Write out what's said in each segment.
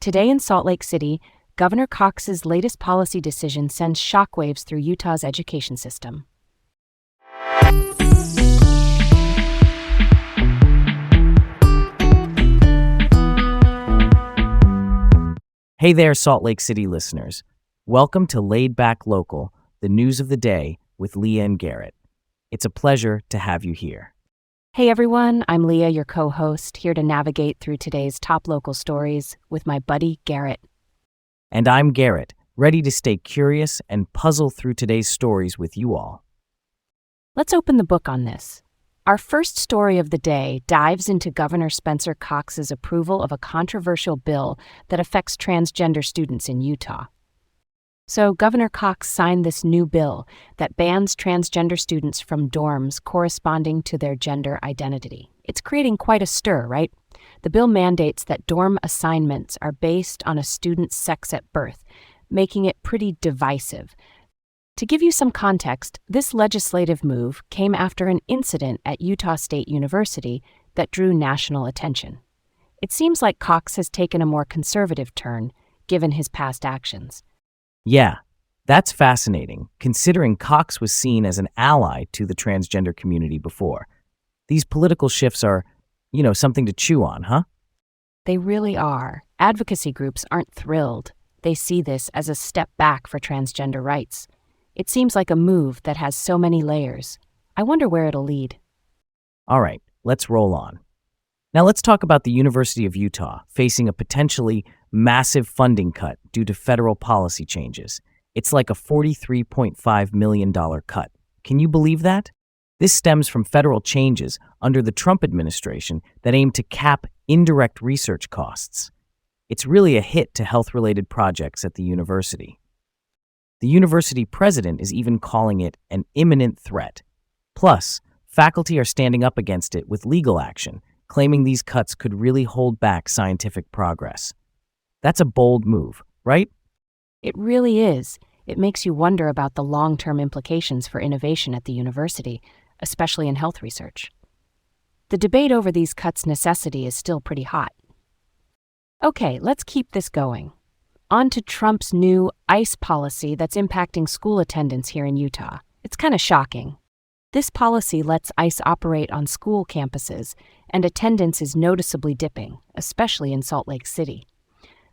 Today in Salt Lake City, Governor Cox's latest policy decision sends shockwaves through Utah's education system. Hey there, Salt Lake City listeners. Welcome to Laid Back Local, the news of the day with Leah and Garrett. It's a pleasure to have you here. Hey everyone, I'm Leah, your co-host, here to navigate through today's top local stories with my buddy Garrett. And I'm Garrett, ready to stay curious and puzzle through today's stories with you all. Let's open the book on this. Our first story of the day dives into Governor Spencer Cox's approval of a controversial bill that affects transgender students in Utah. So Governor Cox signed this new bill that bans transgender students from dorms corresponding to their gender identity. It's creating quite a stir, right? The bill mandates that dorm assignments are based on a student's sex at birth, making it pretty divisive. To give you some context, this legislative move came after an incident at Utah State University that drew national attention. It seems like Cox has taken a more conservative turn, given his past actions. Yeah, that's fascinating, considering Cox was seen as an ally to the transgender community before. These political shifts are, something to chew on, huh? They really are. Advocacy groups aren't thrilled. They see this as a step back for transgender rights. It seems like a move that has so many layers. I wonder where it'll lead. All right, let's roll on. Now let's talk about the University of Utah facing a potentially massive funding cut due to federal policy changes. It's like a $43.5 million cut. Can you believe that? This stems from federal changes under the Trump administration that aim to cap indirect research costs. It's really a hit to health-related projects at the university. The university president is even calling it an imminent threat. Plus, faculty are standing up against it with legal action, claiming these cuts could really hold back scientific progress. That's a bold move, right? It really is. It makes you wonder about the long-term implications for innovation at the university, especially in health research. The debate over these cuts' necessity is still pretty hot. Okay, let's keep this going. On to Trump's new ICE policy that's impacting school attendance here in Utah. It's kind of shocking. This policy lets ICE operate on school campuses, and attendance is noticeably dipping, especially in Salt Lake City.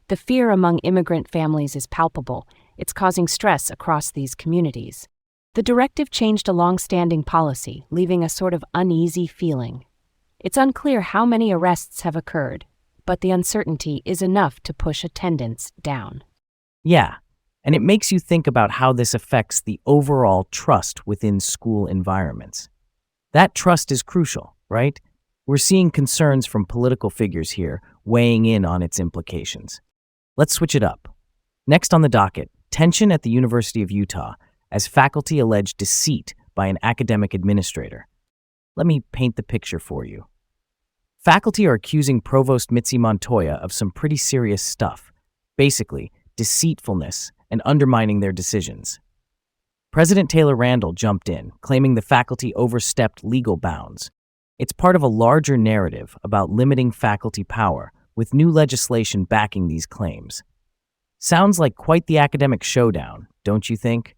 The fear among immigrant families is palpable. It's causing stress across these communities. The directive changed a long-standing policy, leaving a sort of uneasy feeling. It's unclear how many arrests have occurred, but the uncertainty is enough to push attendance down. Yeah, and it makes you think about how this affects the overall trust within school environments. That trust is crucial, right? We're seeing concerns from political figures here weighing in on its implications. Let's switch it up. Next on the docket, tension at the University of Utah as faculty allege deceit by an academic administrator. Let me paint the picture for you. Faculty are accusing Provost Mitzi Montoya of some pretty serious stuff, basically deceitfulness and undermining their decisions. President Taylor Randall jumped in, claiming the faculty overstepped legal bounds. It's part of a larger narrative about limiting faculty power, with new legislation backing these claims. Sounds like quite the academic showdown, don't you think?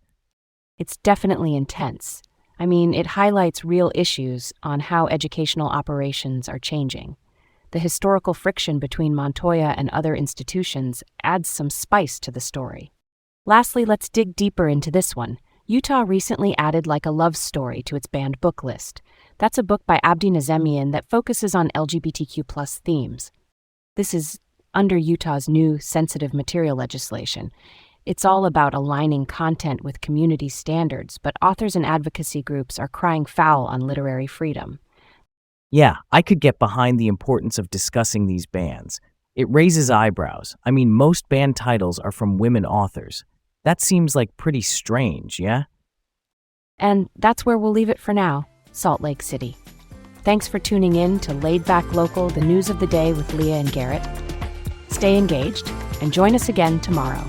It's definitely intense. It highlights real issues on how educational operations are changing. The historical friction between Montoya and other institutions adds some spice to the story. Lastly, let's dig deeper into this one. Utah recently added Like a Love Story to its banned book list. That's a book by Abdi Nazemian that focuses on LGBTQ+ themes. This is under Utah's new sensitive material legislation. It's all about aligning content with community standards, but authors and advocacy groups are crying foul on literary freedom. Yeah, I could get behind the importance of discussing these bans. It raises eyebrows. Most banned titles are from women authors. That seems like pretty strange, yeah? And that's where we'll leave it for now, Salt Lake City. Thanks for tuning in to Laid Back Local, the news of the day with Leah and Garrett. Stay engaged and join us again tomorrow.